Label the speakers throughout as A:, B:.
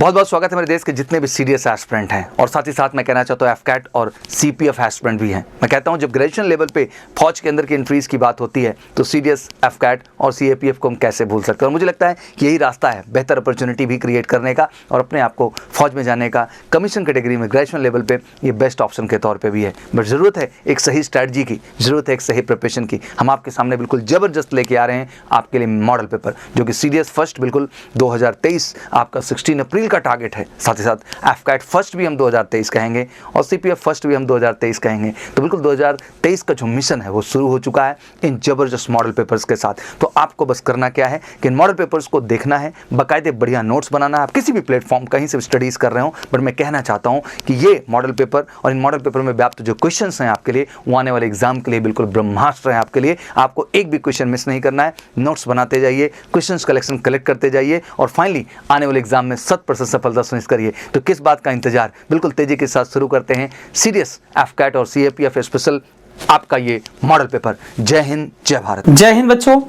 A: बहुत बहुत स्वागत है मेरे देश के जितने भी सीडीएस एस्पिरेंट हैं और साथ ही साथ मैं कहना चाहता हूँ एफकैट और सीपीएफ एस्पिरेंट भी हैं। मैं कहता हूँ जब ग्रेजुएशन लेवल पे फौज के अंदर की एंट्रीज की बात होती है तो सीडीएस, एफकैट और सीएपीएफ को हम कैसे भूल सकते हैं। और मुझे लगता है कि यही रास्ता है बेहतर अपॉर्चुनिटी भी क्रिएट करने का और अपने आप को फौज में जाने का। कमीशन कैटेगरी में ग्रेजुएशन लेवल पर ये बेस्ट ऑप्शन के तौर पर भी है, बट ज़रूरत है एक सही स्ट्रैटेजी की, ज़रूरत है एक सही प्रिपरेशन की। हम आपके सामने बिल्कुल ज़बरदस्त लेके आ रहे हैं आपके लिए मॉडल पेपर, जो कि सीडीएस फर्स्ट बिल्कुल 2023 आपका 16 अप्रैल का टारगेट है। साथ ही साथ एफकैट फर्स्ट भी हम 2023 कहेंगे और सीपीएफ फर्स्ट भी हम 2023 कहेंगे। तो बिल्कुल 2023 का जो मिशन है वो शुरू हो चुका है इन जबरदस्त मॉडल पेपर्स के साथ। तो आपको बस करना क्या है कि इन मॉडल पेपर्स को देखना है, बाकायदे बढ़िया नोट्स बनाना है। आप किसी भी प्लेटफॉर्म कहीं से स्टडीज़ कर रहे हो, बट मैं कहना चाहता हूँ कि ये मॉडल पेपर और इन मॉडल पेपर में व्याप्त जो क्वेश्चन हैं आपके लिए, वो आने वाले एग्जाम के लिए बिल्कुल ब्रह्मास्त्र है आपके लिए। आपको एक भी क्वेश्चन मिस नहीं करना है, नोट्स बनाते जाइए, क्वेश्चन कलेक्शन कलेक्ट करते जाइए और फाइनली आने वाले एग्जाम में 100% सफलता सुनिश्चित करिए। तो किस बात का इंतजार, बिल्कुल तेजी के साथ शुरू करते हैं सीडीएस, एफकैट और सीएपीएफ स्पेशल आपका ये मॉडल पेपर। जय हिंद, जय भारत।
B: जय हिंद बच्चों,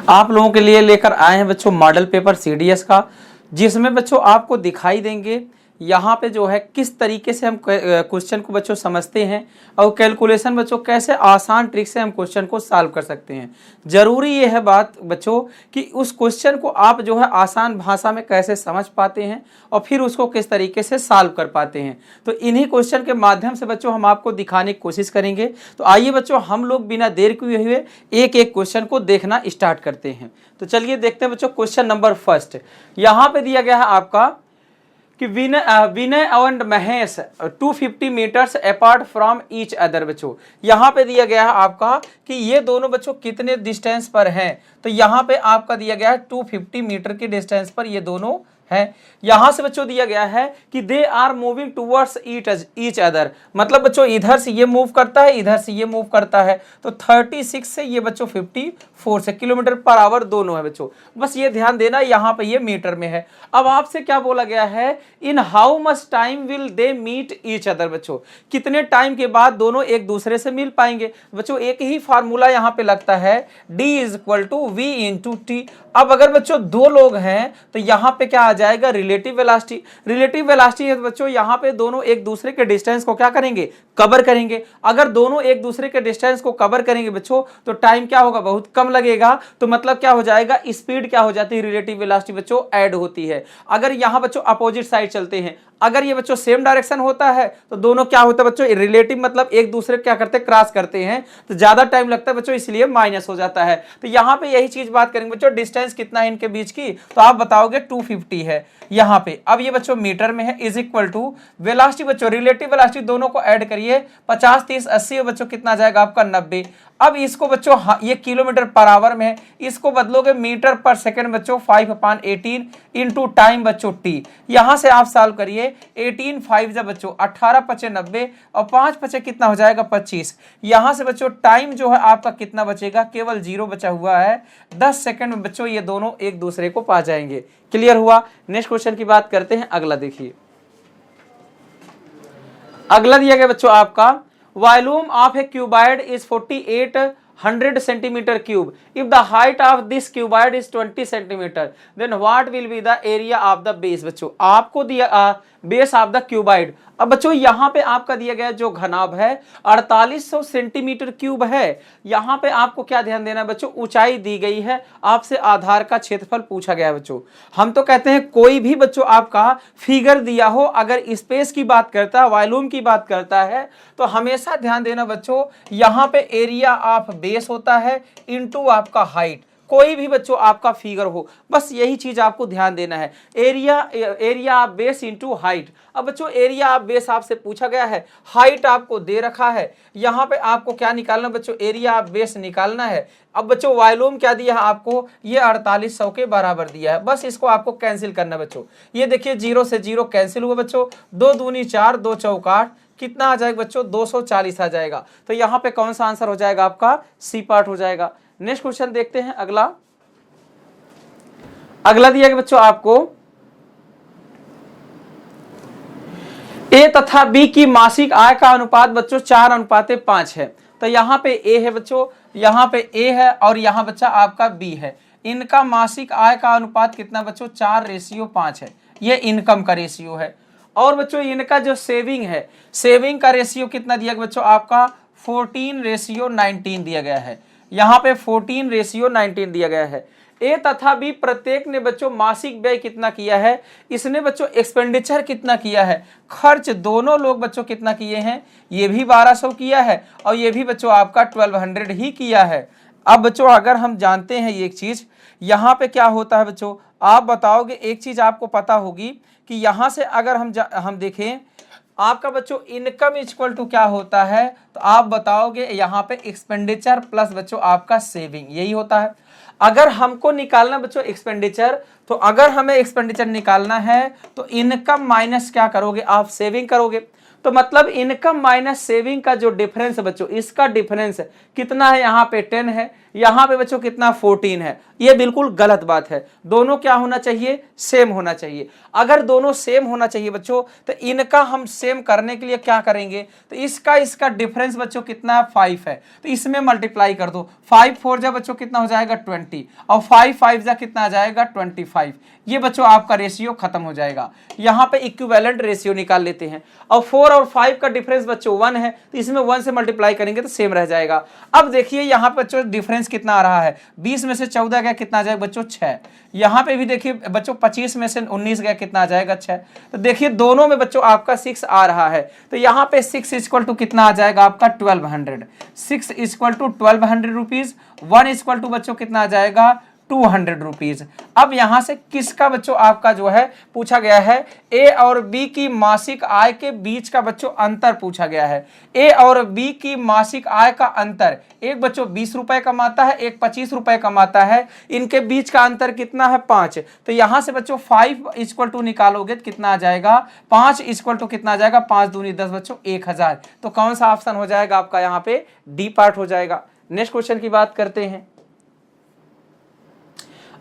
B: आप लोगों के लिए लेकर आए हैं बच्चों मॉडल पेपर सीडीएस का, जिसमें बच्चों आपको दिखाई देंगे यहाँ पे जो है किस तरीके से हम क्वेश्चन को बच्चों समझते हैं और कैलकुलेशन बच्चों कैसे आसान ट्रिक से हम क्वेश्चन को सॉल्व कर सकते हैं। ज़रूरी ये है बात बच्चों कि उस क्वेश्चन को आप जो है आसान भाषा में कैसे समझ पाते हैं और फिर उसको किस तरीके से सॉल्व कर पाते हैं। तो इन्हीं क्वेश्चन के माध्यम से बच्चों हम आपको दिखाने की कोशिश करेंगे। तो आइए बच्चों हम लोग बिना देर किए हुए एक एक क्वेश्चन को देखना स्टार्ट करते हैं। तो चलिए देखते हैं बच्चों क्वेश्चन नंबर फर्स्ट। यहाँ पे दिया गया है आपका कि Vinay and Mahesh 250 metres apart from each other. बच्चों यहाँ पे दिया गया है आपका कि ये दोनों बच्चों कितने डिस्टेंस पर हैं। तो यहाँ पे आपका दिया गया है 250 मीटर के डिस्टेंस पर ये दोनों है। यहां से बच्चों दिया गया है कि they are moving towards each other, मतलब बच्चों इधर से ये मूव करता है, इधर से ये मूव करता है। तो 36 से ये बच्चों 54 से किलोमीटर पर आवर दोनों है बच्चों। बस ये ध्यान देना, यहाँ पे ये मीटर में है। अब आपसे क्या बोला गया है, in how much time will they meet each other. बच्चों कितने टाइम के बाद दोनों एक दूसरे से मिल पाएंगे। बच्चों एक ही फार्मूला यहाँ पे लगता है, D = V × T। अब अगर बच्चों दो लोग हैं तो यहाँ पे क्या आ जाएगा, रिलेटिव वेलोसिटी। रिलेटिव वेलोसिटी है बच्चों यहाँ पे दोनों एक दूसरे के डिस्टेंस को क्या करेंगे, कवर करेंगे। अगर दोनों एक दूसरे के डिस्टेंस को कवर करेंगे बच्चों तो टाइम क्या होगा, बहुत कम लगेगा। तो मतलब क्या हो जाएगा, स्पीड क्या हो जाती है, रिलेटिव वेलोसिटी बच्चों ऐड होती है। अगर यहाँ बच्चों अपोजिट साइड चलते हैं, अगर ये बच्चों सेम डायरेक्शन होता है तो दोनों क्या होता है बच्चों, रिलेटिव मतलब एक दूसरे क्या करते हैं, क्रॉस करते हैं, तो ज्यादा टाइम लगता है बच्चों, इसलिए माइनस हो जाता है। तो यहाँ पे यही चीज बात करेंगे बच्चों, डिस्टेंस कितना है इनके बीच की, तो आप बताओगे 250 है यहाँ पे। अब ये बच्चों मीटर में है, = वेलोसिटी बच्चों, रिलेटिव वेलोसिटी दोनों को ऐड करिए, 50 30 80 बच्चों कितना जाएगा आपका 90। अब इसको बच्चों ये किलोमीटर पर आवर में है, इसको बदलोगे मीटर पर सेकंड बच्चों 5/18 इंटू टाइम बच्चों t। यहां से आप सॉल्व करिए, 18 5 जब बच्चों 18 5 90 और 5 5 कितना हो जाएगा 25। यहां से बच्चों टाइम जो है आपका कितना बचेगा, केवल 0 बचा हुआ है। 10 सेकंड में बच्चों ये दोनों एक दूसरे को पा जाएंगे। क्लियर हुआ। नेक्स्ट क्वेश्चन की बात करते हैं। अगला देखिए, अगला दिया गया बच्चों आपका, volume of a cuboid is 4800 centimetre cube. If the height of this cuboid is 20 centimetre, then what will be the area of the base. बच्चों आपको दिया बेस ऑफ द क्यूबॉइड। अब बच्चों यहाँ पे आपका दिया गया जो घनाभ है 4800 सेंटीमीटर क्यूब है। यहाँ पे आपको क्या ध्यान देना है बच्चों, ऊंचाई दी गई है, आपसे आधार का क्षेत्रफल पूछा गया है बच्चों। हम तो कहते हैं कोई भी बच्चों आपका फिगर दिया हो, अगर स्पेस की बात करता है, वॉल्यूम की बात करता है, तो हमेशा ध्यान देना बच्चों, यहाँ पे एरिया ऑफ बेस होता है इनटू आपका हाइट। कोई भी बच्चों आपका फिगर हो, बस यही चीज आपको ध्यान देना है, area of base into height. अब बच्चों एरिया ऑफ बेस आपसे पूछा गया है, हाइट आपको दे रखा है, यहाँ पे आपको क्या निकालना बच्चों, एरिया ऑफ बेस निकालना है। अब बच्चों वॉल्यूम क्या दिया है आपको, ये 4800 के बराबर दिया है। बस इसको आपको कैंसिल करना बच्चों। ये देखिए 0 से 0 कैंसिल हुआ बच्चों, 2 दूनी 4, 2 चौक 8, कितना आ जाएगा बच्चों, 240 आ जाएगा। तो यहाँ पे कौन सा आंसर हो जाएगा आपका, सी पार्ट हो जाएगा। नेक्स्ट क्वेश्चन देखते हैं। अगला दिया गया बच्चों आपको, ए तथा बी की मासिक आय का अनुपात बच्चों 4:5 है। तो यहाँ पे ए है बच्चों, यहाँ पे ए है और यहाँ बच्चा आपका बी है। इनका मासिक आय का अनुपात कितना बच्चों, 4:5 है। ये इनकम का रेशियो है। और बच्चों इनका जो सेविंग है, सेविंग का रेशियो कितना दिया गया बच्चों आपका 14:19 दिया गया है। यहाँ पे 14:19 दिया गया है। ए तथा बी प्रत्येक ने बच्चों मासिक व्यय कितना किया है, इसने बच्चों एक्सपेंडिचर कितना किया है, खर्च दोनों लोग बच्चों कितना किए हैं, ये भी 1200 किया है और ये भी बच्चों आपका 1200 ही किया है। अब बच्चों अगर हम जानते हैं ये एक चीज, यहाँ पे क्या होता है बच्चों, आप बताओगे एक चीज आपको पता होगी कि यहाँ से अगर हम देखें आपका बच्चों इनकम इक्वल टू क्या होता है, तो आप बताओगे यहाँ पे एक्सपेंडिचर प्लस बच्चों आपका सेविंग, यही होता है। अगर हमको निकालना बच्चों एक्सपेंडिचर, तो अगर हमें एक्सपेंडिचर निकालना है तो इनकम माइनस क्या करोगे आप, सेविंग करोगे। तो मतलब इनकम माइनस सेविंग का जो डिफरेंस है बच्चों, इसका डिफरेंस कितना है, यहाँ पे 10 है, यहाँ पे बच्चों कितना 14 है। ये बिल्कुल गलत बात है। दोनों क्या होना चाहिए, सेम होना चाहिए। अगर दोनों सेम होना चाहिए बच्चों, तो इनका हम सेम करने के लिए क्या करेंगे, तो इसका डिफरेंस बच्चों कितना है 5 है, तो इसमें मल्टीप्लाई कर दो। 5 4 जा बच्चों कितना हो जाएगा 20 और 5 5 जा कितना आ जाएगा 25। ये बच्चों आपका रेशियो खत्म हो जाएगा। यहाँ पे इक्विवेलेंट रेशियो निकाल लेते हैं और 4 और 5 का डिफरेंस बच्चों 1 है, तो इसमें 1 से मल्टीप्लाई करेंगे तो सेम रह जाएगा। अब देखिए यहाँ पे बच्चों डिफरेंस कितना आ रहा है, 20 में से 14 गया कितना आ जाएगा बच्चों 6। यहाँ पे भी देखिए बच्चों 25 में से 19 गया कितना आ जाएगा 6। तो देखिए दोनों में बच्चों आपका 6 आ रहा है, तो यहाँ पे 6 इक्वल टू कितना आ जाएगा आपका 1200। 6 equal to 1200 rupees, 1 equal to बच्चों कितना आ जाएगा 200 रुपीज। अब यहां से किसका बच्चों आपका जो है पूछा गया है, ए और बी की मासिक आय के बीच का बच्चों अंतर पूछा गया है। ए और बी की मासिक आय का अंतर, एक बच्चों 20 रुपए कमाता है, एक 25 रुपए कमाता है, इनके बीच का अंतर कितना है 5। तो यहां से बच्चों 5 इक्वल टू निकालोगे तो कितना आ जाएगा 5 इक्वल टू कितना आ जाएगा 5 दूनी 10 बच्चों 1000। तो कौन सा ऑप्शन हो जाएगा आपका, यहाँ पे डी पार्ट हो जाएगा। नेक्स्ट क्वेश्चन की बात करते हैं।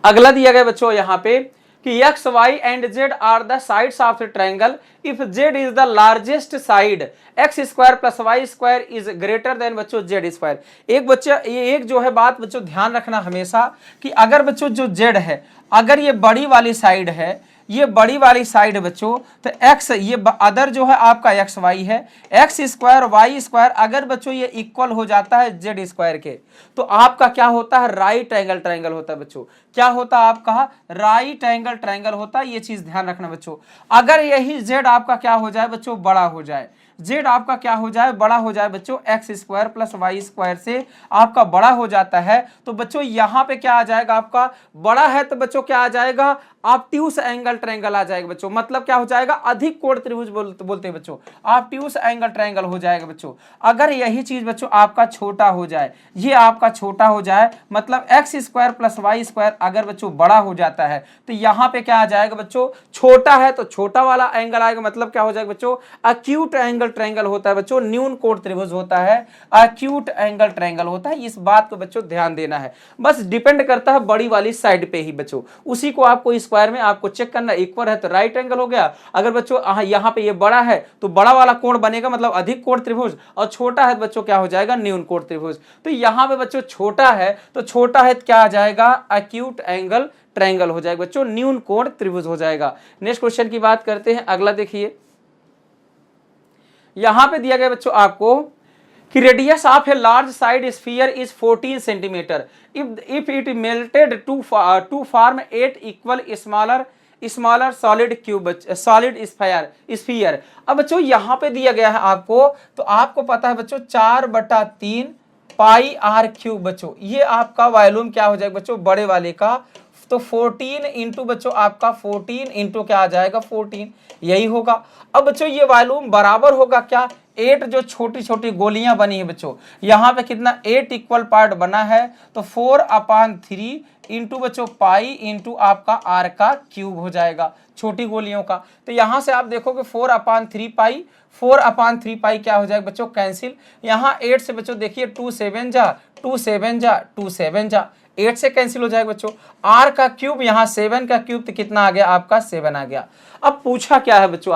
B: अगला दिया गया बच्चों यहाँ पे कि x, y and z are the sides of the triangle. If z is the largest side, x square plus y square is greater than बच्चों z square। एक बच्चा ये एक जो है बात बच्चों ध्यान रखना हमेशा कि अगर बच्चों जो z है, अगर ये बड़ी वाली साइड है, ये बड़ी वाली साइड बच्चों, तो x ये अदर जो है आपका एक्स वाई है, एक्स स्क्वायर वाई स्क्वायर अगर बच्चों ये इक्वल हो जाता है जेड स्क्वायर के, तो आपका क्या होता है राइट एंगल ट्रायंगल होता है बच्चों। क्या होता है आपका राइट एंगल ट्रायंगल होता है, ये चीज ध्यान रखना बच्चों। अगर यही जेड आपका क्या हो जाए बच्चों बड़ा हो जाए, जेड आपका क्या हो जाए बड़ा हो जाए बच्चों, X square plus Y square से आपका बड़ा हो जाता है, तो बच्चों यहाँ पे क्या आ जाएगा आपका बड़ा है, तो बच्चों क्या आ जाएगा ऑब्ट्यूस एंगल ट्रायंगल आ जाएगा बच्चों। मतलब क्या हो जाएगा अधिक कोण त्रिभुज बोलते हैं बच्चों, ऑब्ट्यूस एंगल ट्रायंगल हो जाएगा बच्चों। अगर यही चीज बच्चों आपका छोटा हो जाए, ये आपका छोटा हो जाए, मतलब X square plus Y square अगर बच्चों बड़ा हो जाता है, तो यहाँ पे क्या आ जाएगा बच्चों छोटा है तो छोटा वाला एंगल आएगा। मतलब क्या हो जाएगा बच्चों अक्यूट एंगल ट्रायंगल होता है बच्चों, न्यून कोण त्रिभुज होता है, अक्यूट एंगल ट्रायंगल होता है। इस बात को बच्चों ध्यान देना है, बस डिपेंड करता है बड़ी वाली साइड पे ही बच्चों, उसी को आपको स्क्वायर में आपको चेक करना, इक्वल है तो राइट एंगल हो गया। अगर बच्चों यहाँ पे ये बड़ा है तो बड़ा वाला कोण बनेगा मतलब अधिक कोण त्रिभुज, और छोटा है बच्चों क्या हो जाएगा न्यून कोण त्रिभुज। तो यहाँ पे बच्चों छोटा है तो छोटा है क्या आ जाएगा अक्यूट एंगल ट्रायंगल हो जाएगा बच्चों, न्यून कोण त्रिभुज हो जाएगा। नेक्स्ट क्वेश्चन की बात करते हैं। अगला देखिए, यहां पे दिया गया बच्चों आपको कि radius of a large side sphere is 14 centimetre if it melted to form 8 equal smaller solid cube solid sphere. अब बच्चों यहाँ पे दिया गया है आपको, तो आपको पता है बच्चों 4/3 पाई आर क्यूब बच्चों, ये आपका वॉल्यूम क्या हो जाएगा बच्चों बड़े वाले का, तो 14 इंटू बच्चों आपका 14 इंटू क्या आ जाएगा 14, यही होगा। अब बच्चों ये वॉल्यूम बराबर होगा क्या 8 जो छोटी छोटी गोलियां बनी है बच्चों, यहाँ पे कितना 8 इक्वल पार्ट बना है, तो 4/3 इंटू बच्चों पाई इंटू आपका आर का क्यूब हो जाएगा छोटी गोलियों का। तो यहाँ से आप देखोगे 4/3 पाई, 4/3 पाई क्या हो जाएगा बच्चों कैंसिल। यहाँ 8 से बच्चों देखिए 2 7 जा 2 7 जा 2 7 जा 8 से कैंसिल हो जाएगा बच्चों। आर का क्यूब यहाँ 7 का क्यूब तो कितना आ गया आपका 7 आ गया। अब पूछा क्या है बच्चों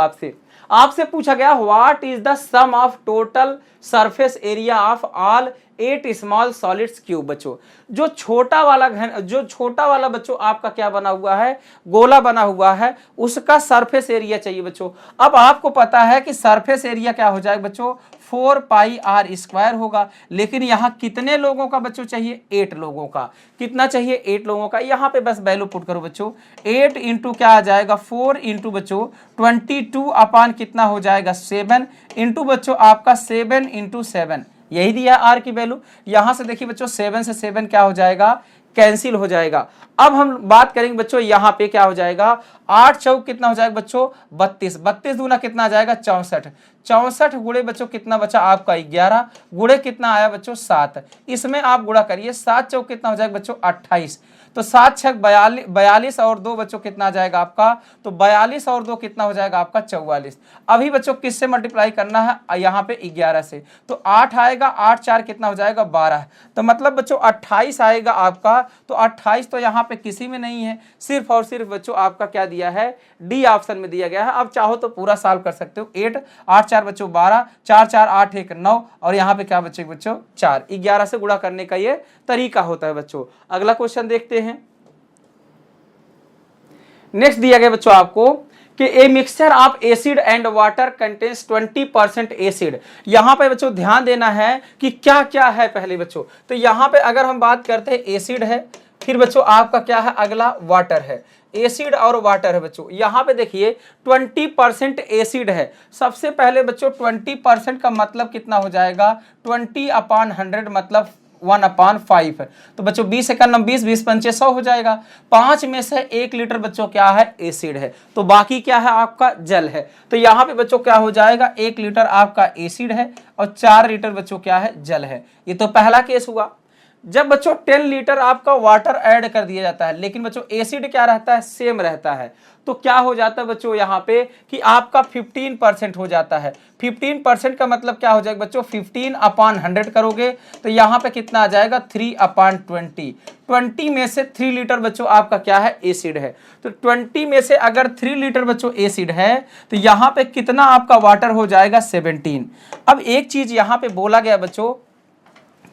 B: आपसे पूछा गया what is the sum of total surface area of all 8 small solids cube बच्चों। जो छोटा वाला बच्चों आपका क्या बना हुआ है, गोला बना हुआ है, उसका सरफेस एरिया चाहिए बच्चों। अब आपको पता है कि सरफेस एरिया क्या हो जाएगा बच्चों, 4 पाई आर स्क्वायर होगा। लेकिन यहां कितने लोगों का बच्चों चाहिए, 8 लोगों का। कितना चाहिए, 8 लोगों का। यहां पे बस वैल्यू पुट करो बच्चों, 8 इंटू क्या आ जाएगा, 4 इंटू बच्चों 22 अपान कितना हो जाएगा, 7 इंटू बच्चों आपका 7 इंटू 7, यही दिया आर की वैल्यू। यहां से देखिए बच्चों 7 से 7 क्या हो जाएगा, कैंसिल हो जाएगा। अब हम बात करेंगे बच्चों यहां पे क्या हो जाएगा, 8 चौक कितना हो जाएगा बच्चों, 32, 32 दूना कितना आ जाएगा, 64, 64 गुणे बच्चों कितना बचा आपका 11, गुणे कितना आया बच्चों 7। इसमें आप गुणा करिए, 7 चौक कितना हो जाएगा बच्चों 28, तो 7 छक 42 और 2 बच्चों कितना आ जाएगा आपका, तो 42 और 2 कितना हो जाएगा आपका 44। अभी बच्चों किससे मल्टीप्लाई करना है, यहाँ पे 11 से, तो 8 आएगा, 8 4 कितना हो जाएगा 12, तो मतलब बच्चों 28 आएगा आपका। तो 28 तो यहाँ पे किसी में नहीं है, सिर्फ और सिर्फ बच्चों आपका क्या दिया है, डी ऑप्शन में दिया गया है। अब चाहो तो पूरा सॉल्व कर सकते हो, 8 8 4 बच्चों 12, 4 4 8 1 9, और यहाँ पे क्या बच्चे बच्चों 4, 11 से गुणा करने का ये तरीका होता है बच्चों। अगला क्वेश्चन देखते हैं। नेक्स्ट दिया गया बच्चों आपको कि a mixture of acid and water contains 20% acid. यहां पे बच्चों ध्यान देना है कि क्या क्या है पहले बच्चों। तो यहां पे अगर हम बात करते हैं एसिड है, फिर बच्चों आपका क्या है अगला वाटर है, एसिड और वाटर है बच्चों। यहां पे देखिए 20% एसिड है। सबसे पहले बच्चों 20% का मतलब कितना हो जाएगा, 20/100 मतलब 1/5 है। तो बच्चों 20 × 20, 20 × 5 100 हो जाएगा। 5 में से 1 लीटर बच्चों क्या है, एसिड है, तो बाकी क्या है आपका जल है। तो यहाँ पे बच्चों क्या हो जाएगा, 1 लीटर आपका एसिड है और 4 लीटर बच्चों क्या है, जल है। ये तो पहला केस हुआ। जब बच्चों 10 लीटर आपका वाटर ऐड कर दिया जाता है, लेकिन बच्चों एसिड क्या रहता है, सेम रहता है, तो क्या हो जाता है बच्चों यहाँ पे कि आपका 15% हो जाता है। 15% का मतलब क्या हो जाएगा बच्चों, 15/100 करोगे तो यहाँ पे कितना आ जाएगा, 3/20। 20 में से 3 लीटर बच्चों आपका क्या है, एसिड है। तो 20 में से अगर 3 लीटर बच्चों एसिड है तो यहाँ पे कितना आपका वाटर हो जाएगा, 17। अब एक चीज यहाँ पे बोला गया बच्चों,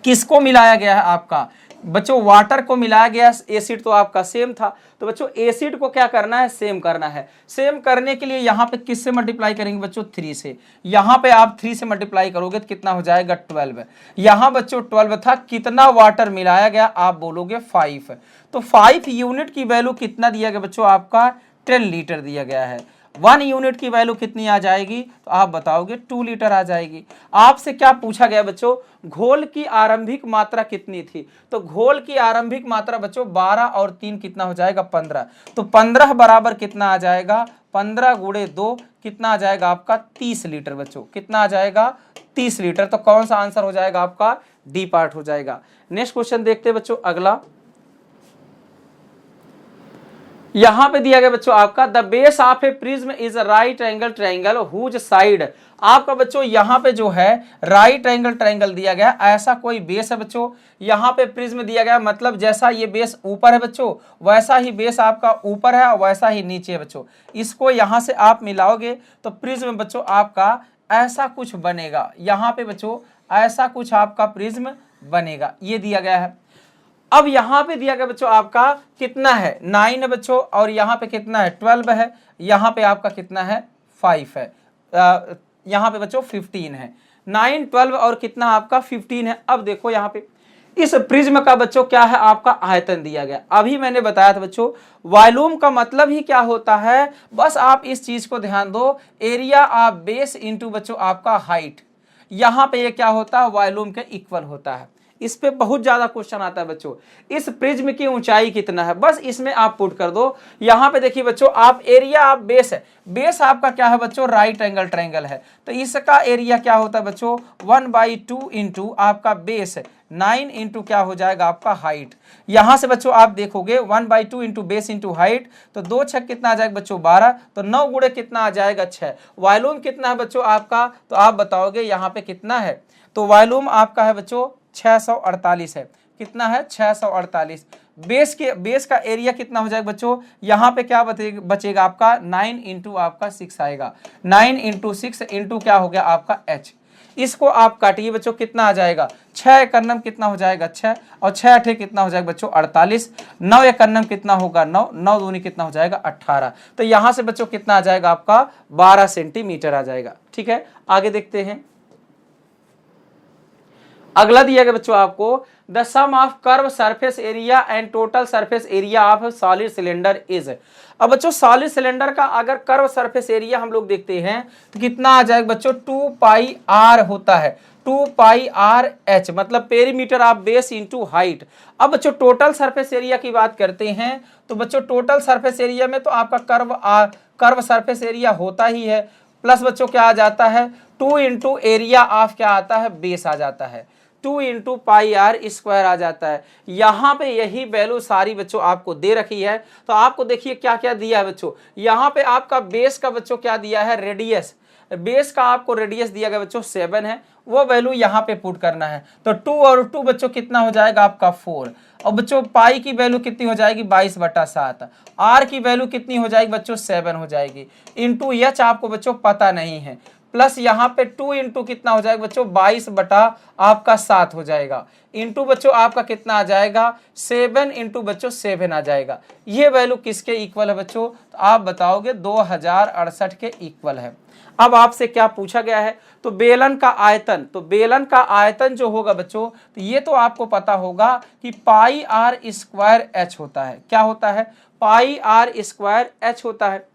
B: किसको मिलाया गया है आपका बच्चों, वाटर को मिलाया गया, एसिड तो आपका सेम था। तो बच्चों एसिड को क्या करना है, सेम करना है। सेम करने के लिए यहाँ पे किससे मल्टीप्लाई करेंगे बच्चों, 3 से। यहाँ पे आप 3 से मल्टीप्लाई करोगे तो कितना हो जाएगा, 12। यहाँ बच्चों 12 था, कितना वाटर मिलाया गया, आप बोलोगे 5। तो 5 यूनिट की वैल्यू कितना दिया गया बच्चों आपका, 10 लीटर दिया गया है। 1 यूनिट की वैल्यू कितनी आ जाएगी, तो आप बताओगे 2 लीटर आ जाएगी। आपसे क्या पूछा गया बच्चों, घोल की आरंभिक मात्रा कितनी थी, तो घोल की आरंभिक मात्रा बच्चों 12 और 3 कितना हो जाएगा, 15। तो 15 बराबर कितना आ जाएगा, 15 गुणे 2 कितना आ जाएगा आपका, 30 लीटर बच्चों। कितना आ जाएगा, 30 लीटर। तो कौन सा आंसर हो जाएगा आपका, डी पार्ट हो जाएगा। नेक्स्ट क्वेश्चन देखते हैं बच्चों अगला। यहां पे दिया गया बच्चों आपका, the base of a prism is a right angle triangle whose side. आपका बच्चों यहां पे जो है राइट एंगल ट्रायंगल दिया गया, ऐसा कोई बेस है बच्चों। यहां पे प्रिज्म दिया गया, मतलब जैसा ये बेस ऊपर है बच्चों, वैसा ही बेस आपका ऊपर है और वैसा ही नीचे है बच्चों। इसको यहां से आप मिलाओगे तो प्रिज्म बच्चों आपका ऐसा कुछ बनेगा। यहां पे बच्चों ऐसा कुछ आपका प्रिज्म बनेगा, ये दिया गया है। अब यहां पे दिया गया बच्चों आपका कितना है, 9 है बच्चों, और यहां पे कितना है, 12 है। यहां पे आपका कितना है, 5 है। यहां पे बच्चों 15 है। 9 12 और कितना आपका 15 है। अब देखो यहां पे इस प्रिज्म का बच्चों क्या है, आपका आयतन दिया गया। अभी मैंने बताया था बच्चों, वॉल्यूम का मतलब ही क्या होता है, बस आप इस चीज को ध्यान दो, एरिया ऑफ बेस इंटू बच्चों आपका हाइट। यहां पे ये क्या होता है, वॉल्यूम के इक्वल होता है। इस पे बहुत ज्यादा क्वेश्चन आता है बच्चों, इस प्रिज्म की ऊंचाई कितना है, बस इसमें आप पुट कर दो। यहां पे देखिए बच्चों, आप एरिया आप बेस है, बेस आपका क्या है बच्चों, राइट एंगल ट्रायंगल है, तो इसका एरिया क्या होता है बच्चों, 1/2 इंटू आपका बेस 9 इंटू क्या हो जाएगा आपका हाइट। यहां से बच्चों आप देखोगे 1/2 इंटू बेस इंटू हाइट, तो 2 6 कितना आ जाएगा बच्चों 12, तो 9 गुणे कितना आ जाएगा 6। वॉल्यूम कितना है बच्चों आपका, तो आप बताओगे यहाँ पे कितना है, तो वॉल्यूम आपका है बच्चों 648 है। कितना है, 648। बेस का एरिया कितना हो जाएगा बच्चों, यहां पे क्या बचेगा आपका 9 इंटू आपका 6 आएगा। 9 इंटू 6 इंटू क्या हो गया आपका h। इसको आप काटिए बच्चों, कितना आ जाएगा 6 एकन्नम कितना हो जाएगा 6 और 6 अठे कितना हो जाएगा बच्चों 48, 9 एकन्नम कितना होगा 9, 9 दूनी कितना हो जाएगा 18। तो यहां से बच्चों कितना आ जाएगा आपका 12 सेंटीमीटर आ जाएगा। ठीक है, आगे देखते हैं। अगला दिया गया बच्चों आपको the sum of curve surface area and total surface area of solid cylinder is. अब बच्चों सॉलिड सिलेंडर का अगर कर्व सरफेस एरिया हम लोग देखते हैं तो कितना आ जाएगा बच्चों 2 पाई आर होता है, 2 पाई आर एच, मतलब perimeter of base into height. अब बच्चों टोटल सरफेस एरिया की बात करते हैं तो बच्चों टोटल सरफेस एरिया में तो आपका कर्व सरफेस एरिया होता ही है, प्लस बच्चों क्या आ जाता है 2 इंटू एरिया ऑफ क्या आता है बेस आ जाता है, 2 इंटू पाई आर स्क्वायर आ जाता है। यहाँ पे यही वैल्यू सारी बच्चों आपको दे रखी है। तो आपको देखिए क्या क्या दिया है बच्चों, यहाँ पे आपका बेस का बच्चों क्या दिया है रेडियस, बेस का आपको रेडियस दिया गया बच्चों 7 है, वो वैल्यू यहाँ पे पुट करना है। तो 2 और 2 बच्चों कितना हो जाएगा आपका 4, और बच्चों पाई की वैल्यू कितनी हो जाएगी 22/7, आर की वैल्यू कितनी हो जाएगी बच्चों 7 हो जाएगी, इंटू एच आपको बच्चों पता नहीं है, प्लस यहाँ पे 2 इंटू कितना हो जाएगा बच्चों 22/7 हो जाएगा, इंटू बच्चों आपका कितना आ जाएगा 7 इंटू बच्चों 7 आ जाएगा। ये वैल्यू किसके इक्वल है बच्चों, तो आप बताओगे 2068 के इक्वल है। अब आपसे क्या पूछा गया है, तो बेलन का आयतन, तो बेलन का आयतन जो होगा बच्चों, तो ये तो आपको पता होगा कि पाई आर स्क्वायर एच होता है। क्या होता है, पाई आर स्क्वायर एच होता है।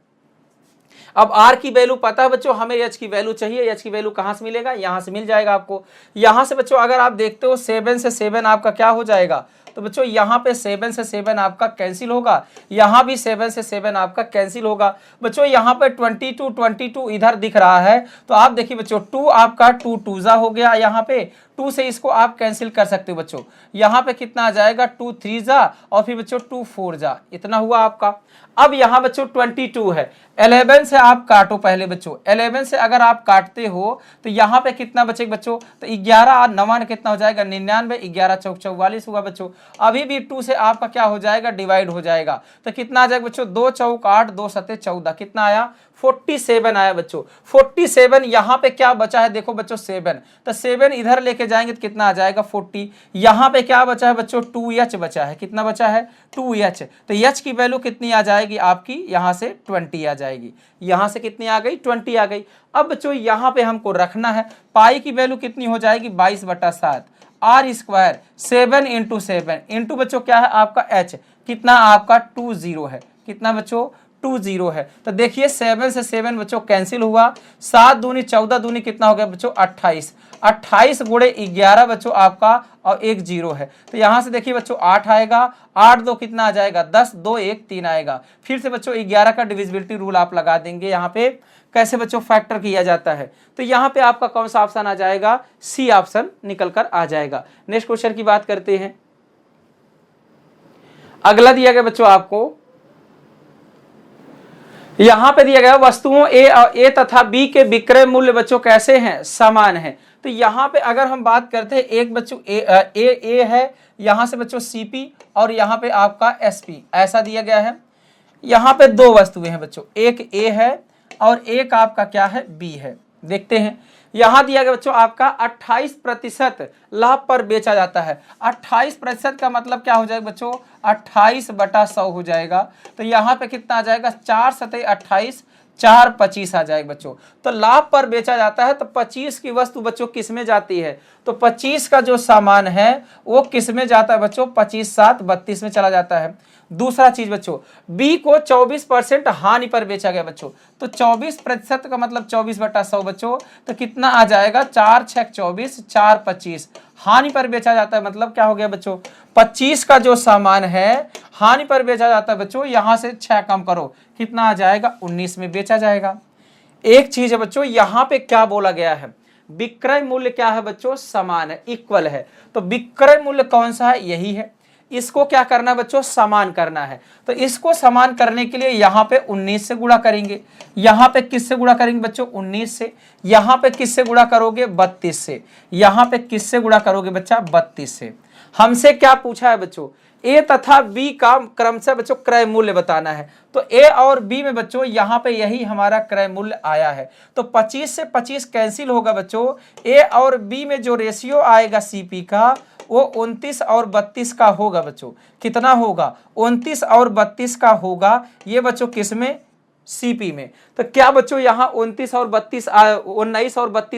B: अब r की वैल्यू पता है बच्चों, हमें h की वैल्यू चाहिए, h की वैल्यू कहां से मिलेगा, यहां से मिल जाएगा आपको। यहां से बच्चों अगर आप देखते हो 7 से 7 आपका क्या हो जाएगा, तो बच्चों यहाँ पे 7 से 7 आपका कैंसिल होगा, यहाँ भी 7 से 7 आपका कैंसिल होगा। बच्चों यहाँ पे 22 इधर दिख रहा है, तो आप देखिए बच्चों 2 आपका 2 2 हो गया, यहाँ पे 2 से इसको आप कैंसिल कर सकते हो बच्चों। यहाँ पे कितना आ जाएगा 2 3 और फिर बच्चों 2 4 इतना हुआ आपका। अब यहाँ बच्चों 22 है, 11 से आप काटो पहले बच्चों, 11 से अगर आप काटते हो तो यहाँ पे कितना बचेगा बच्चों, तो 11 और 9 कितना हो जाएगा 99, 11 चौक 44 हुआ बच्चों। अभी भी 2 से आपका क्या हो जाएगा डिवाइड हो जाएगा, तो कितना आ जाएगा बच्चों 2 चौक 8, 2 सते 14, कितना आया 47 आया बच्चों। 47 यहाँ पे क्या बचा है देखो बच्चों 7, तो 7 इधर लेके जाएंगे तो कितना आ जाएगा 40। यहाँ पे क्या बचा है बच्चों 2h बचा है, कितना बचा है 2h, तो h की वैल्यू कितनी आ जाएगी आपकी, यहाँ से 20 आ जाएगी, यहाँ से कितनी आ गई 20 आ गई। अब बच्चों यहाँ पे हमको रखना है पाई की वैल्यू कितनी हो जाएगी 22/7, आर स्क्वायर 7 इंटू 7 इंटू बच्चों क्या है आपका h, कितना आपका 20 है, कितना बच्चों 20 है। तो देखिए 7 से 7 बच्चों कैंसिल हुआ, 7 दूनी 14 दूनी कितना हो गया बच्चों 28, 28 गुणे 11 बच्चों आपका और 1 0 है, तो यहाँ से देखिए बच्चों 8 आएगा, 8 2 कितना आ जाएगा 10, 2 1 3 आएगा। फिर से बच्चों 11 का डिविजिबिलिटी रूल आप लगा देंगे, यहाँ पे कैसे बच्चों फैक्टर किया जाता है, तो यहाँ पे आपका कौन सा ऑप्शन आ जाएगा, सी ऑप्शन निकल कर आ जाएगा। नेक्स्ट क्वेश्चन की बात करते हैं। अगला दिया गया बच्चों आपको, यहां पे दिया गया वस्तुओं ए तथा बी के विक्रय मूल्य बच्चों कैसे हैं, समान है। तो यहाँ पे अगर हम बात करते हैं एक बच्चों ए है, यहाँ से बच्चों सीपी और यहाँ पे आपका एसपी ऐसा दिया गया है। यहाँ पे 2 वस्तुएं हैं बच्चों, एक ए है और एक आपका क्या है बी है। देखते हैं यहां दिया गया बच्चों आपका 28% लाभ पर बेचा जाता है। 28% का मतलब क्या हो जाएगा बच्चों 28/100 हो जाएगा, तो यहाँ पे कितना आ जाएगा 4 सते 28, 4 25 आ जाएगा बच्चों। तो लाभ पर बेचा जाता है, तो 25 की वस्तु बच्चों किस में जाती है, तो 25 का जो सामान है वो किस में जाता है बच्चों 25 7 32 में चला जाता है। दूसरा चीज बच्चों बी को 24% हानि पर बेचा गया बच्चों, तो 24% का मतलब 24/100 बच्चों, तो कितना आ जाएगा 4 6 24, 4 25 हानि पर बेचा जाता है। मतलब क्या हो गया बच्चों 25 का जो सामान है हानि पर बेचा जाता है बच्चों, यहां से 6 कम करो कितना आ जाएगा 19 में बेचा जाएगा। एक चीज है बच्चों यहाँ पे क्या बोला गया है, विक्रय मूल्य क्या है बच्चों समान है, इक्वल है। तो विक्रय मूल्य कौन सा है, यही है। इसको क्या करना है बच्चों समान करना है, तो इसको समान करने के लिए यहाँ पे 19 से गुणा करेंगे, यहाँ पे किससे गुणा करेंगे बच्चों 19 से, यहाँ पे किससे गुणा करोगे 32 से, यहाँ पे किससे गुणा करोगे बच्चा 32 से। हमसे क्या पूछा है बच्चों ए तथा बी का क्रमशः बच्चों क्रय मूल्य बताना है। तो ए और बी में बच्चों यहाँ पे यही हमारा क्रय मूल्य आया है। तो 25 से 25 कैंसिल होगा बच्चों। ए और बी में जो रेशियो आएगा सीपी का वो 29 और 32 का होगा बच्चों। कितना होगा? 29 और 32 का होगा। ये बच्चों किसमें? सीपी में। तो क्या बच्चों यहाँ 19 और 32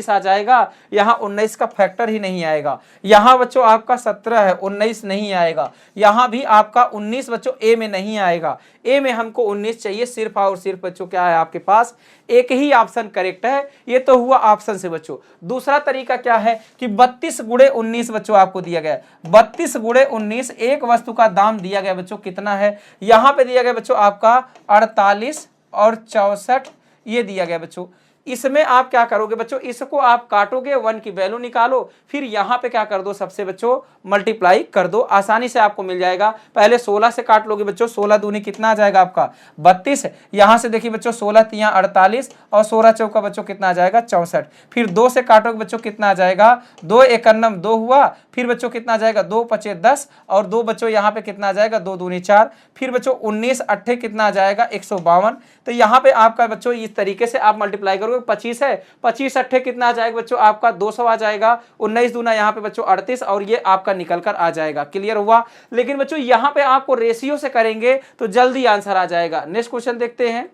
B: आ जाएगा? यहाँ 19 का फैक्टर ही नहीं आएगा। यहाँ बच्चों आपका 17 है, 19 नहीं आएगा। यहाँ भी आपका 19 बच्चों ए में नहीं आएगा। ए में हमको 19 चाहिए। सिर्फ और सिर्फ बच्चों क्या है आपके पास? एक ही ऑप्शन करेक्ट है। ये तो हुआ ऑप्शन से बच्चों। दूसरा तरीका क्या है कि 32 गुणे 19 बच्चों आपको दिया गया है। 32 गुणे 19 एक वस्तु का दाम दिया गया बच्चों कितना है? यहाँ पे दिया गया बच्चों आपका 48 और 64 ये दिया गया बच्चों। इसमें आप क्या करोगे बच्चों? इसको आप काटोगे, 1 की वैल्यू निकालो, फिर यहाँ पे क्या कर दो? सबसे बच्चों मल्टीप्लाई कर दो, आसानी से आपको मिल जाएगा। पहले 16 से काट लोगे बच्चों, 16 दूनी कितना आ जाएगा आपका? 32। यहाँ से देखिए बच्चों 16 तियां 48 और 16 चौका बच्चों कितना आ जाएगा? 64। फिर 2 से काटोगे बच्चों कितना आ जाएगा? 2 एकन्नम 2 हुआ। फिर बच्चों कितना आ जाएगा? 2 पचे 10 और 2 बच्चों यहाँ पे कितना आ जाएगा? 2 दूनी 4। फिर बच्चों 19 अट्ठे कितना आ जाएगा? 152। तो यहाँ पे आपका बच्चों इस तरीके से आप मल्टीप्लाई करोगे। 25 है, 25 अट्ठे कितना आ जाएगा बच्चों? आपका 200 आ जाएगा। 19 दूना यहाँ पे बच्चों 38 और ये आपका निकल कर आ जाएगा। क्लियर हुआ? लेकिन बच्चों यहाँ पे आपको रेशियो से करेंगे तो जल्दी आंसर आ जाएगा। नेक्स्ट क्वेश्चन देखते हैं।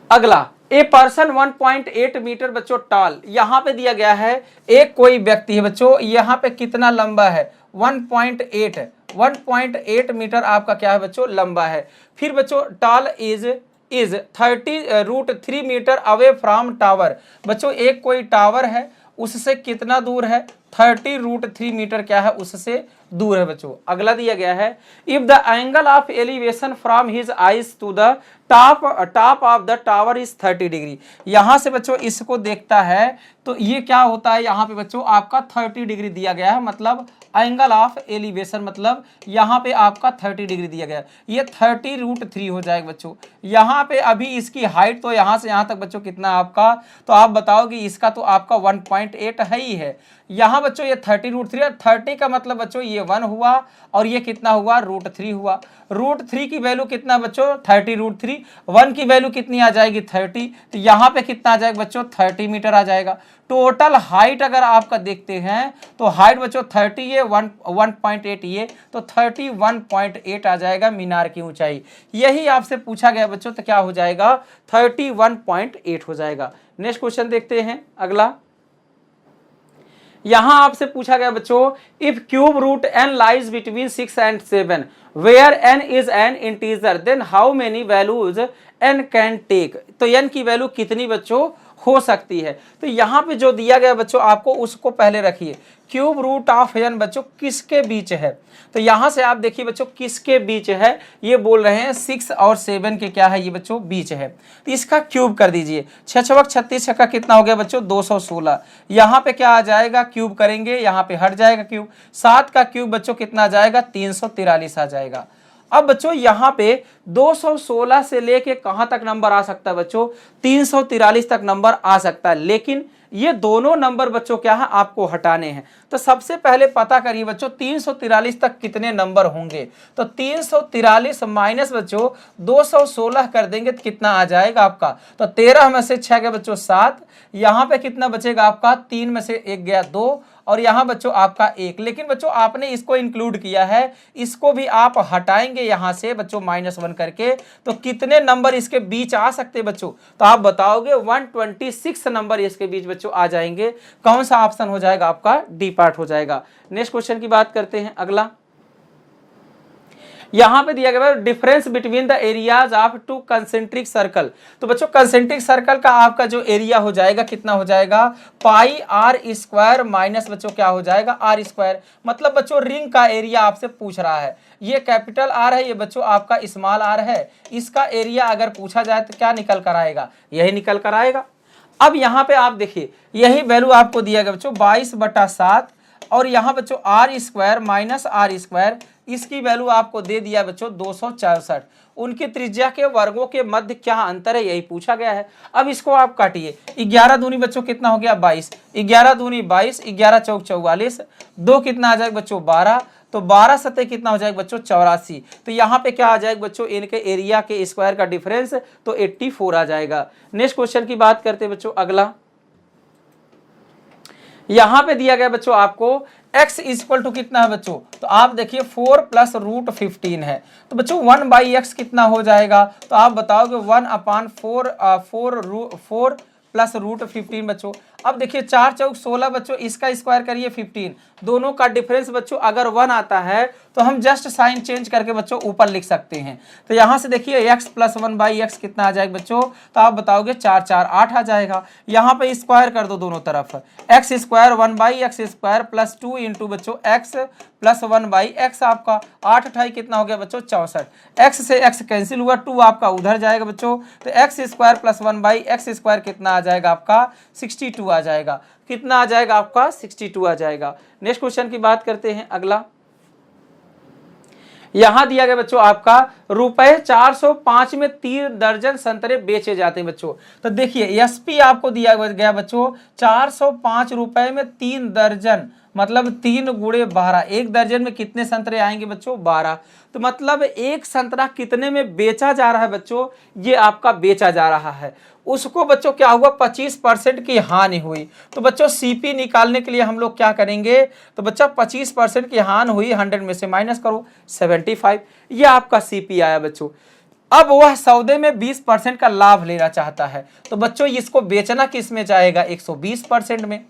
B: अगला, ए पर्सन 1.8 मीटर बच्चों टॉल, यहां पे दिया गया है एक कोई व्यक्ति है बच्चों, यहां पे कितना लंबा है? 1.8 मीटर आपका क्या है बच्चों? लंबा है। फिर बच्चों tall is 30√3 metre away from tower. बच्चों एक कोई टावर है, उससे कितना दूर है? 30√3 मीटर क्या है? उससे दूर है बच्चों। अगला दिया गया है, if the angle of elevation from his eyes to the top of the tower is 30 degree. यहां से बच्चों इसको देखता है तो ये क्या होता है? यहाँ पे बच्चों आपका 30 डिग्री दिया गया है, मतलब एंगल ऑफ एलिवेशन, मतलब यहाँ पे आपका 30 डिग्री दिया गया है। ये 30√3 हो जाएगा बच्चों। यहाँ पे अभी इसकी हाइट तो यहाँ से यहाँ तक बच्चों कितना आपका? तो आप बताओगे इसका तो आपका 1.8 है ही है। यहाँ बच्चों ये 30√3 और 30 का मतलब बच्चों ये 1 हुआ और ये कितना हुआ? √3 हुआ। √3 की वैल्यू कितना बच्चों? 30√3। 1 की वैल्यू कितनी आ जाएगी? 30। तो यहाँ पे कितना आ जाएगा बच्चों? 30 मीटर आ जाएगा। टोटल हाइट अगर आपका देखते हैं तो हाइट बच्चों 30 ये 1.8 ये तो 31.8 आ जाएगा मीनार की ऊंचाई। यही आपसे पूछा गया बच्चों, तो क्या हो जाएगा? 31.8 हो जाएगा। नेक्स्ट क्वेश्चन देखते हैं। अगला, यहां आपसे पूछा गया बच्चों, if cube root n lies between 6 and 7 where n is an integer then how many values n can take. तो n की वैल्यू कितनी बच्चों हो सकती है? तो यहाँ पे जो दिया गया बच्चों आपको उसको पहले रखिए। क्यूब रूट ऑफ n बच्चों किसके बीच है? तो यहाँ से आप देखिए बच्चों किसके बीच है? ये बोल रहे हैं 6 और 7 के क्या है? ये बच्चों बीच है। तो इसका क्यूब कर दीजिए। 6 छक 36 छक्का कितना हो गया बच्चों? 216। यहाँ पे क्या आ जाएगा? क्यूब करेंगे, यहाँ पे हट जाएगा क्यूब। 7 का क्यूब बच्चों कितना आ जाएगा? 343 आ जाएगा। अब बच्चों यहाँ पे 216 से लेके कहां तक नंबर आ सकता है बच्चों? 343 तक नंबर आ सकता है। लेकिन ये दोनों नंबर बच्चों क्या है? आपको हटाने हैं। तो सबसे पहले पता करिए बच्चों 343 तक कितने नंबर होंगे। तो 343 माइनस बच्चों 216 कर देंगे तो कितना आ जाएगा आपका? तो 13 में से 6 गया बच्चों 7। यहाँ पे कितना बचेगा आपका? 3 में से 1 गया 2 और यहाँ बच्चों आपका 1। लेकिन बच्चों आपने इसको इंक्लूड किया है, इसको भी आप हटाएंगे यहाँ से बच्चों -1 करके, तो कितने नंबर इसके बीच आ सकते बच्चों? तो आप बताओगे 126 नंबर इसके बीच बच्चों आ जाएंगे। कौन सा ऑप्शन हो जाएगा आपका? डी पार्ट हो जाएगा। नेक्स्ट क्वेश्चन की बात करते हैं। अगला, यहां पे दिया गया है difference between the areas of 2 concentric circle. तो बच्चों कंसेंट्रिक सर्कल का आपका जो एरिया हो जाएगा कितना हो जाएगा? πr² माइनस बच्चों क्या हो जाएगा? r²। मतलब बच्चों रिंग का एरिया आपसे पूछ रहा है। ये कैपिटल आर है, ये बच्चों आपका स्मॉल आर है। इसका एरिया अगर पूछा जाए तो क्या निकल कर आएगा? यही निकल कर आएगा। अब यहाँ पे आप देखिए यही वैल्यू आपको दिया गया बच्चों 22/7 और यहाँ बच्चों r² माइनस r²। इसकी वैल्यू आपको दे दिया बच्चों 264। उनकी त्रिज्या के वर्गों के मध्य क्या अंतर है, यही पूछा गया है। अब इसको आप काटिए, 11 दूनी बच्चों कितना हो गया 22, 11 दूनी 22, 11 चौक 44, 2 कितना आ जाएगा बच्चों 12, तो 12 सतह कितना हो जाएगा बच्चों 84। तो यहाँ पे क्या आ जाएगा बच्चों, इनके एरिया के स्क्वायर का डिफरेंस, तो 84 आ जाएगा। नेक्स्ट क्वेश्चन की बात करते हैं बच्चों, अगला यहां पे दिया गया बच्चों आपको x इक्वल टू कितना है बच्चों, तो आप देखिए 4 प्लस रूट 15 है, तो बच्चों 1/x कितना हो जाएगा, तो आप बताओगे 1/4 प्लस रूट 15 बच्चों। अब देखिए 4 चौक 16 बच्चों, इसका स्क्वायर करिए 15, दोनों का डिफरेंस बच्चों अगर 1 आता है तो हम जस्ट साइन चेंज करके बच्चों ऊपर लिख सकते हैं। तो यहां से देखिए x प्लस 1/x कितना आ जाएगा बच्चों, तो आप बताओगे 4 4 8 आ जाएगा। यहां पे स्क्वायर कर दो दोनों तरफ, x square 1/x square plus 2 into बच्चों x प्लस 1/x, आपका 8 8 कितना हो गया बच्चों 64, x से x कैंसिल हुआ, 2 आपका उधर जाएगा बच्चों, तो x square plus 1/x square कितना आ जाएगा आपका 62 आ जाएगा। कितना आ जाएगा आपका 62 आ जाएगा। नेक्स्ट क्वेश्चन की बात करते हैं, अगला यहां दिया गया बच्चों आपका रुपए 405 में 3 दर्जन संतरे बेचे जाते हैं बच्चों। तो देखिए एसपी आपको दिया गया बच्चों 405 रुपए में 3 दर्जन, मतलब 3 गुणे 12, एक दर्जन में कितने संतरे आएंगे बच्चों 12। तो मतलब एक संतरा कितने में बेचा जा रहा है बच्चों, ये आपका बेचा जा रहा है, उसको बच्चों क्या हुआ 25% की हानि हुई। तो बच्चों सीपी निकालने के लिए हम लोग क्या करेंगे, तो बच्चा 25% की हानि हुई, 100 में से माइनस करो 75, ये आपका सीपी आया बच्चों। अब वह सौदे में 20% का लाभ लेना चाहता है, तो बच्चों इसको बेचना किस में जाएगा 120% में।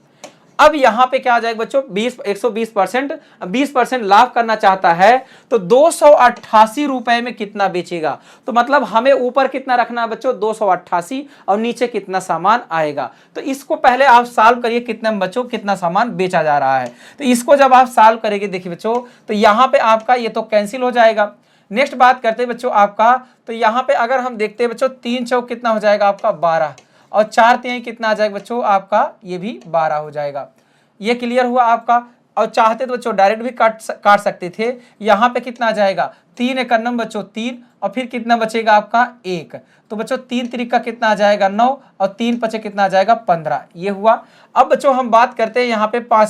B: अब यहां पे क्या आ जाएगा बच्चों 120%, 20% लाभ करना चाहता है, तो 288 रुपए में कितना बेचेगा, तो मतलब हमें ऊपर कितना रखना है बच्चों 288 और नीचे कितना सामान आएगा। तो इसको पहले आप सॉल्व करिए कितने में बच्चों कितना सामान बेचा जा रहा है। तो इसको जब आप सॉल्व करेंगे देखिए बच्चों, तो यहां पे आपका ये तो कैंसिल हो जाएगा। नेक्स्ट बात करते हैं बच्चों आपका, तो यहां पे अगर हम देखते हैं बच्चों 3 चौक कितना हो जाएगा आपका 12 और 4 3 कितना आ जाएगा बच्चों आपका, ये भी 12 हो जाएगा। ये क्लियर हुआ आपका। और चाहते तो बच्चों डायरेक्ट भी काट सकते थे। यहाँ पे कितना आ जाएगा 3 एक नंबर बच्चों 3 और फिर कितना बचेगा आपका 1, तो बच्चों 3 3 का कितना आ जाएगा 9 और 3 5 कितना आ जाएगा 15, ये हुआ। अब बच्चों हम बात करते हैं यहाँ पे 5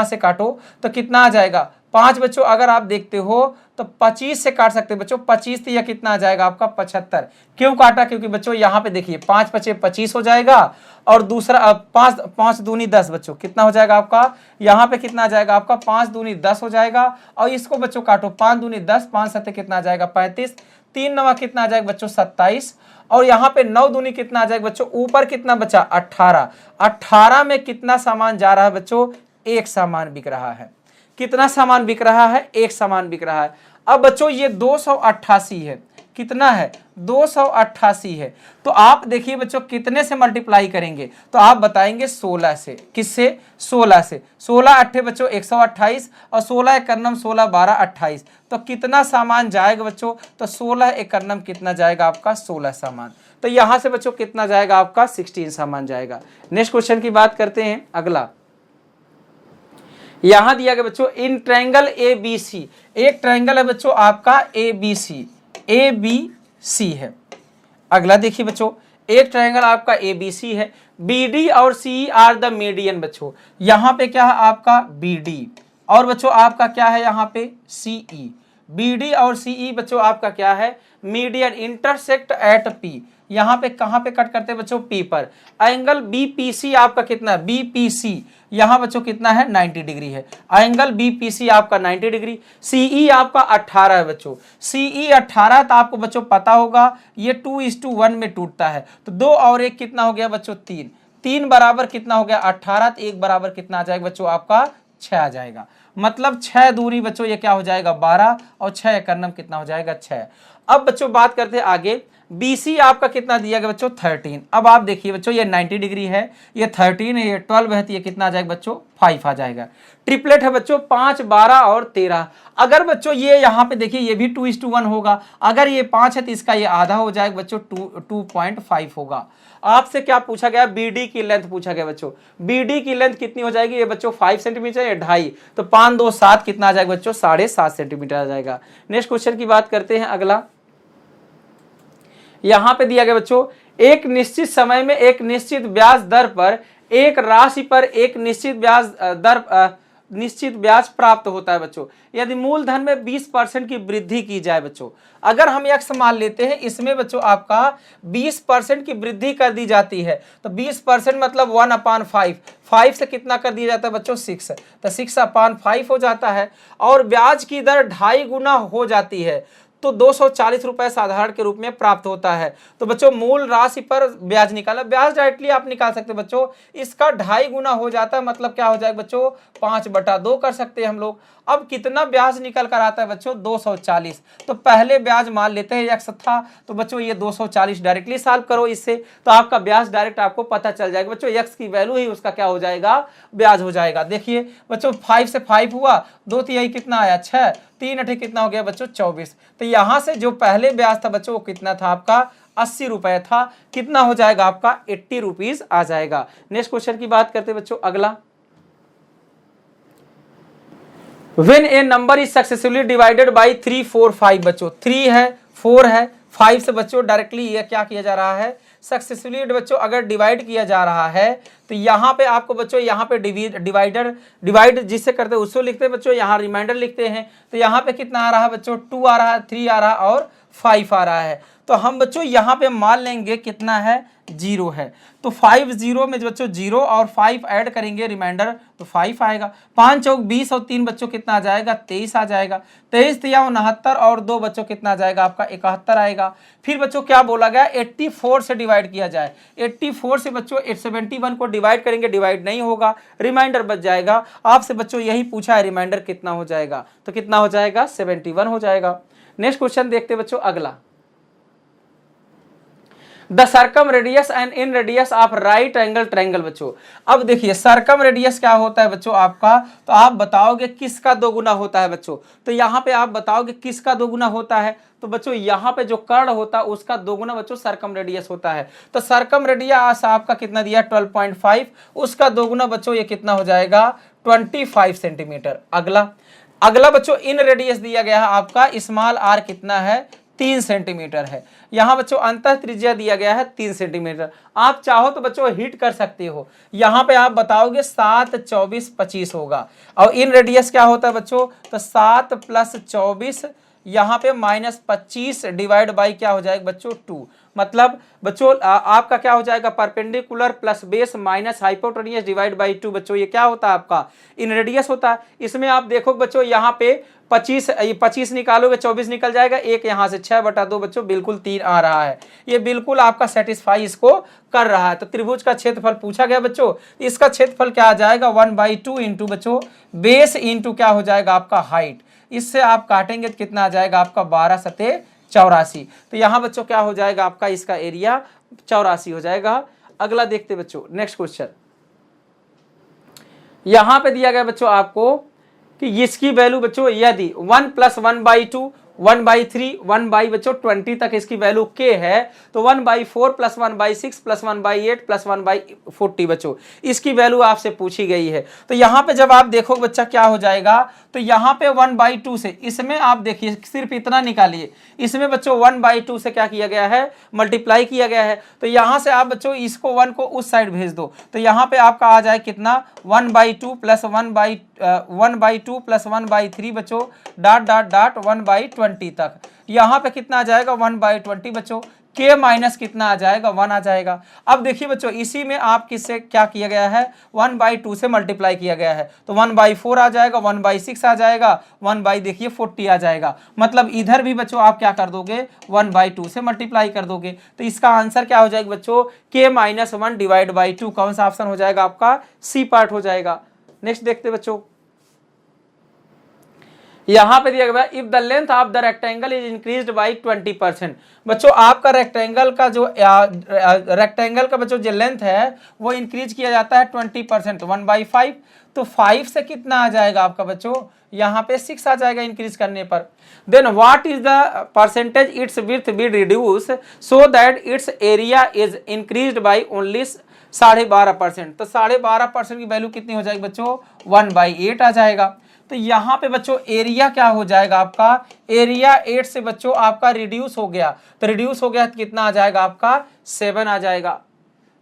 B: से काटो तो कितना आ जाएगा 5 बच्चों, अगर आप देखते हो तो 25 से काट सकते हैं बच्चों, 25 या कितना आ जाएगा आपका 75। क्यों काटा, क्योंकि बच्चों यहाँ पे देखिए 5 5 25 हो जाएगा और दूसरा 5 दूनी 10 बच्चों कितना हो जाएगा आपका, यहाँ पे कितना आ जाएगा आपका 5 दूनी 10 हो जाएगा। और इसको बच्चों काटो 5 दूनी 10, 5 7 कितना आ जाएगा 35, 3 9 कितना आ जाएगा बच्चों 27 और यहाँ पे 9 दूनी कितना आ जाएगा बच्चों, ऊपर कितना बचा 18, 18 में कितना सामान जा रहा है बच्चों, एक सामान बिक रहा है। कितना सामान बिक रहा है, एक सामान बिक रहा है। अब बच्चों ये 288 है, कितना है 288 है, तो आप देखिए बच्चों कितने से मल्टीप्लाई करेंगे, तो आप बताएंगे 16 से। किससे 16 से, 16 अट्ठे बच्चों 128 और 16 एक नम 16 12 28, तो कितना सामान जाएगा बच्चों, तो 16 एक नम कितना जाएगा आपका 16 सामान। तो यहां से बच्चों कितना जाएगा आपका 16 सामान जाएगा। नेक्स्ट क्वेश्चन की बात करते हैं, अगला यहां दिया गया बच्चों in triangle A B C, एक ट्रायंगल है बच्चों आपका ए बी सी है। अगला देखिए बच्चों एक ट्रायंगल आपका ए बी सी है, बी डी और सी आर द मीडियन बच्चों। यहां पे क्या है आपका बी डी और बच्चों आपका क्या है यहाँ पे सी ई, बी डी और सी ई बच्चों आपका क्या है मीडियन, इंटरसेक्ट एट पी। यहाँ पे कहाँ पे कट करते हैं बच्चों पी पर। एंगल बीपीसी आपका कितना है, बीपीसी यहाँ बच्चों कितना है 90 डिग्री है, एंगल बीपीसी आपका 90 डिग्री। सीई आपका 18 है बच्चों, सीई 18, तो आपको बच्चों पता होगा ये 2:1 में टूटता है, तो 2 और 1 कितना हो गया बच्चों 3, 3 बराबर कितना हो गया 18, तो 1 बराबर कितना आ जाएगा बच्चों आपका 6 आ जाएगा। मतलब 6 दूरी बच्चों ये क्या हो जाएगा 12 और 6 एकन्नम कितना हो जाएगा 6। अब बच्चों बात करते हैं आगे, BC आपका कितना दिया गया बच्चों 13। अब आप देखिए बच्चों ये 90 डिग्री है, ये 13 है, ये 12 है, तो ये कितना आ जाएगा बच्चों 5 आ जाएगा। ट्रिपलेट है बच्चों 5, 12 और 13। अगर बच्चों ये यहाँ पे देखिए ये भी 2:1 होगा, अगर ये 5 है तो इसका ये आधा हो जाएगा बच्चों 2.5 होगा। आपसे क्या पूछा गया, BD की लेंथ पूछा गया बच्चों। BD की लेंथ कितनी हो जाएगी, ये बच्चों 5 सेंटीमीटर या 2.5, तो 5 2 7 कितना आ जाएगा बच्चों 7.5 सेंटीमीटर आ जाएगा। नेक्स्ट क्वेश्चन की बात करते हैं अगला। यहां पे दिया गया बच्चों एक निश्चित समय में एक निश्चित ब्याज दर पर एक राशि पर एक निश्चित ब्याज दर निश्चित ब्याज प्राप्त होता है बच्चों, यदि मूलधन में 20% की वृद्धि की जाए बच्चों। अगर हम x मान लेते हैं, इसमें बच्चों आपका 20% की वृद्धि कर दी जाती है, तो 20% मतलब 1/5, 5 से कितना कर दिया जाता है बच्चों 6, तो 6/5 हो जाता है। और ब्याज की दर 2.5 गुना हो जाती है, तो 240 रुपए साधारण के रूप में प्राप्त होता है। तो बच्चों मूल राशि पर ब्याज निकाला, ब्याज डायरेक्टली आप निकाल सकते हैं बच्चों, इसका 2.5 गुना हो जाता है, मतलब क्या हो जाएगा बच्चों 5/2 कर सकते हैं हम लोग। अब कितना ब्याज निकल कर आता है बच्चों 240, तो पहले ब्याज मान लेते हैं x था, तो बच्चों ये 240 डायरेक्टली सॉल्व करो इससे, तो आपका ब्याज डायरेक्ट आपको पता चल जाएगा बच्चों, x की वैल्यू ही उसका क्या हो जाएगा ब्याज हो जाएगा। देखिए बच्चों 5 से 5 हुआ, 2 तिहाई कितना आया 6, 3 अठे कितना हो गया बच्चों 24। तो यहां से जो पहले ब्याज था बच्चों वो कितना था आपका 80 रुपए था, कितना हो जाएगा आपका 80 रुपीज आ जाएगा। नेक्स्ट क्वेश्चन की बात करते हैं बच्चों अगला। When a number is successfully divided by 3, 4, 5 बच्चों 3 है 4 है 5 से बच्चों डायरेक्टली ये क्या किया जा रहा है सक्सेसफुली बच्चों अगर डिवाइड किया जा रहा है, तो यहाँ पे आपको बच्चों यहाँ पे डिवाइड जिससे करते हैं उसको लिखते हैं बच्चों, यहाँ रिमाइंडर लिखते हैं, तो यहाँ पे कितना आ रहा है बच्चों 2 आ रहा है, 3 आ रहा है और 5 आ रहा है। तो हम बच्चों यहाँ पे मान लेंगे कितना है 0 है, तो 5 0 में बच्चों 0 और 5 ऐड करेंगे रिमाइंडर तो 5 आएगा। 5 चौक 20 और 3 बच्चों कितना आ जाएगा 23 आ जाएगा। 23 तिया 69 और 2 बच्चों कितना आ जाएगा आपका 71 आएगा। फिर बच्चों क्या बोला गया 84 से डिवाइड किया जाए, 84 से बच्चों 71 को डिवाइड करेंगे, डिवाइड नहीं होगा, रिमाइंडर बच जाएगा। आपसे बच्चों यही पूछा है रिमाइंडर कितना हो जाएगा, तो कितना हो जाएगा 71 हो जाएगा। नेक्स्ट क्वेश्चन देखते बच्चों अगला। The circum radius and in radius of right angle triangle बच्चों। अब देखिए सर्कम रेडियस क्या होता है बच्चों आपका, तो आप बताओगे किसका 2 गुना होता है बच्चों, तो यहाँ पे आप बताओगे किसका 2 गुना होता है, तो बच्चों यहाँ पे जो कर्ण होता है उसका 2 गुना बच्चों सर्कम रेडियस होता है। तो सर्कम रेडियस आपका कितना दिया 12.5, उसका 2 गुना बच्चों ये कितना हो जाएगा 25 सेंटीमीटर। अगला बच्चों इन रेडियस दिया गया है आपका स्मॉल आर कितना है 3 सेंटीमीटर है। यहाँ बच्चों अंतः त्रिज्या दिया गया है 3 सेंटीमीटर। आप चाहो तो बच्चों हिट कर सकते हो, यहाँ पे आप बताओगे 7 24 25 होगा, और इन रेडियस क्या होता है बच्चों, तो 7 + 24 यहाँ पे -25 डिवाइड बाई क्या हो जाएगा बच्चों 2, मतलब बच्चों आपका क्या हो जाएगा perpendicular plus base minus hypotenuse divide by 2 बच्चों ये क्या होता है आपका इन रेडियस होता है। इसमें आप देखो बच्चों यहाँ पे 25 निकालोगे 24 निकल जाएगा, एक यहाँ से 6/2 बच्चों बिल्कुल 3 आ रहा है, ये बिल्कुल आपका सेटिस्फाई इसको कर रहा है। तो त्रिभुज का क्षेत्रफल पूछा गया बच्चों, इसका क्षेत्रफल क्या आ जाएगा 1/2 इंटू बच्चों बेस इंटू क्या हो जाएगा आपका हाइट, इससे आप काटेंगे तो कितना आ जाएगा आपका 12 सते 84। तो यहाँ बच्चों क्या हो जाएगा आपका इसका एरिया 84 हो जाएगा। अगला देखते बच्चों नेक्स्ट क्वेश्चन। यहां पे दिया गया बच्चों आपको कि इसकी वैल्यू बच्चों यदि 1 + 1/2 1/3 1 बच्चों 20 तक इसकी वैल्यू k है, तो 1/4 + 1/6 + 1/8 + 1/40 बच्चों इसकी वैल्यू आपसे पूछी गई है। तो यहाँ पे जब आप देखो बच्चा क्या हो जाएगा, तो यहाँ पे 1/2 से इसमें आप देखिए सिर्फ इतना निकालिए, इसमें बच्चों 1/2 से क्या किया गया है मल्टीप्लाई किया गया है, तो यहाँ से आप बच्चों इसको 1 को उस साइड भेज दो, तो यहाँ पे आपका आ जाए कितना 1/2 + 1/2 + 1/3 बच्चों डॉट 1/20 तक, यहाँ पे कितना आ जाएगा 1/20 बच्चों k माइनस कितना आ जाएगा 1 आ जाएगा। अब देखिए बच्चों इसी में आप किससे क्या किया गया है 1/2 से मल्टीप्लाई किया गया है, तो 1/4 आ जाएगा 1/6 आ जाएगा 1 देखिए 40 आ जाएगा, मतलब इधर भी बच्चों आप क्या कर दोगे 1/2 से मल्टीप्लाई कर दोगे। तो इसका आंसर क्या हो जाएगा बच्चों k - 1 डिवाइड बाई 2, कौन सा ऑप्शन हो जाएगा आपका सी पार्ट हो जाएगा। नेक्स्ट देखते बच्चों। यहाँ पे दिया गया if the length of the rectangle is increased by 20%। बच्चों आपका रेक्टेंगल का जो लेंथ है वो इंक्रीज किया जाता है 20%, 1/5। तो 5 से कितना आ जाएगा आपका बच्चों, यहाँ पे 6 आ जाएगा इंक्रीज करने पर। Then what is the percentage its width be reduce so that its area is increased by only 12.5%। तो 12.5% की वैल्यू कितनी हो जाएगी बच्चों, 1/8 आ जाएगा। तो यहाँ पे बच्चों एरिया क्या हो जाएगा आपका, एरिया 8 से बच्चों आपका रिड्यूस हो गया, तो रिड्यूस हो गया तो कितना आ जाएगा आपका 7 आ जाएगा।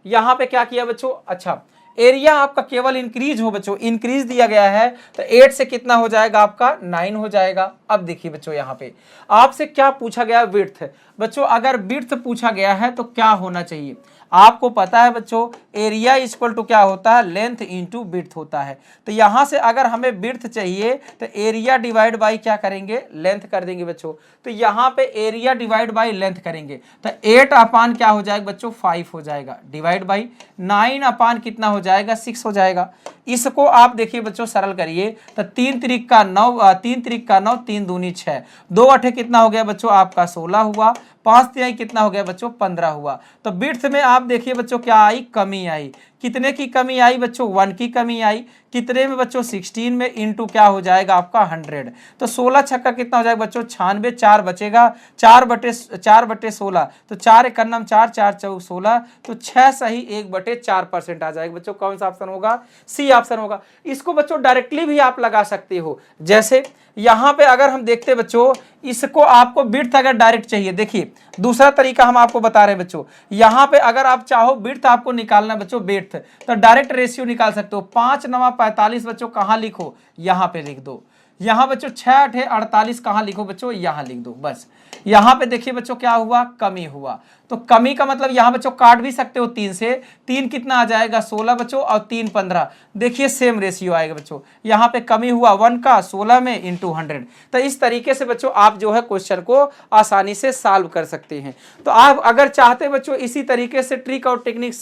B: यहाँ पे क्या किया बच्चों, अच्छा एरिया आपका केवल इंक्रीज हो बच्चों, इंक्रीज दिया गया है तो 8 से कितना हो जाएगा आपका 9 हो जाएगा। अब देखिए बच्चों यहाँ पे आपसे क्या पूछा गया, विड्थ। बच्चों अगर विड्थ पूछा गया है तो क्या होना चाहिए, आपको पता है बच्चों एरिया इक्वल टू क्या होता है, लेंथ इंटू विड्थ होता है। तो यहाँ से अगर हमें विड्थ चाहिए तो एरिया डिवाइड बाई क्या करेंगे, लेंथ कर देंगे बच्चों। तो यहाँ पे एरिया डिवाइड बाई लेंथ करेंगे तो 8 अपान क्या हो जाएगा बच्चों 5 हो जाएगा, डिवाइड बाई 9 अपान कितना हो जाएगा 6 हो जाएगा। इसको आप देखिए बच्चों सरल करिए तो 3 त्रिक का 9, 3 दूनी 6, 2 अठे कितना हो गया बच्चों आपका 16 हुआ, 5 तिहाई कितना हो गया बच्चों 15 हुआ। तो विड्थ में आप देखिए बच्चों क्या आई, कमी आई। कितने की कमी आई बच्चों, 1 की कमी आई। कितने में बच्चों 16 में, इंटू क्या हो जाएगा आपका 100। तो 16 छक्का कितना हो जाएगा बच्चों 96, 4 बचेगा, 4 बटे 16, तो 4 एक नम 4, 4 चौक 16, तो 6 सही 1/4% आ जाएगा बच्चों। कौन सा ऑप्शन होगा, सी ऑप्शन होगा। इसको बच्चों डायरेक्टली भी आप लगा सकते हो, जैसे यहाँ पे अगर हम देखते बच्चों इसको आपको विड्थ अगर डायरेक्ट चाहिए, देखिए दूसरा तरीका हम आपको बता रहे हैं बच्चों। यहाँ पे अगर आप चाहो विड्थ आपको निकालना बच्चों विड्थ, तो डायरेक्ट रेशियो निकाल सकते हो। 5 9 45 बच्चों कहाँ लिखो, यहाँ पे लिख दो। यहाँ बच्चों 6 8 48 कहाँ लिखो बच्चों, यहाँ लिख दो बस। यहाँ पे देखिए बच्चों क्या हुआ, कमी हुआ। तो कमी का मतलब यहाँ बच्चों काट भी सकते हो 3 से, 3 कितना आ जाएगा 16 बच्चों, और 3 15, देखिए सेम रेशियो आएगा बच्चों। यहाँ पे कमी हुआ 1 का 16 में इंटू 100। तो इस तरीके से बच्चों आप जो है क्वेश्चन को आसानी से सॉल्व कर सकते हैं। तो आप अगर चाहते बच्चों इसी तरीके से ट्रिक और टेक्निक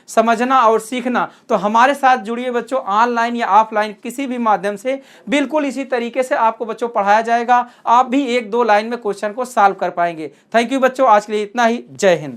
B: समझना और सीखना, तो हमारे साथ जुड़िए बच्चों, ऑनलाइन या ऑफलाइन किसी भी माध्यम से बिल्कुल इसी तरीके से आपको बच्चों पढ़ाया जाएगा। आप भी 1-2 लाइन में क्वेश्चन को सॉल्व कर पाएंगे। थैंक यू बच्चों, आज के लिए इतना ही। जय हिंद।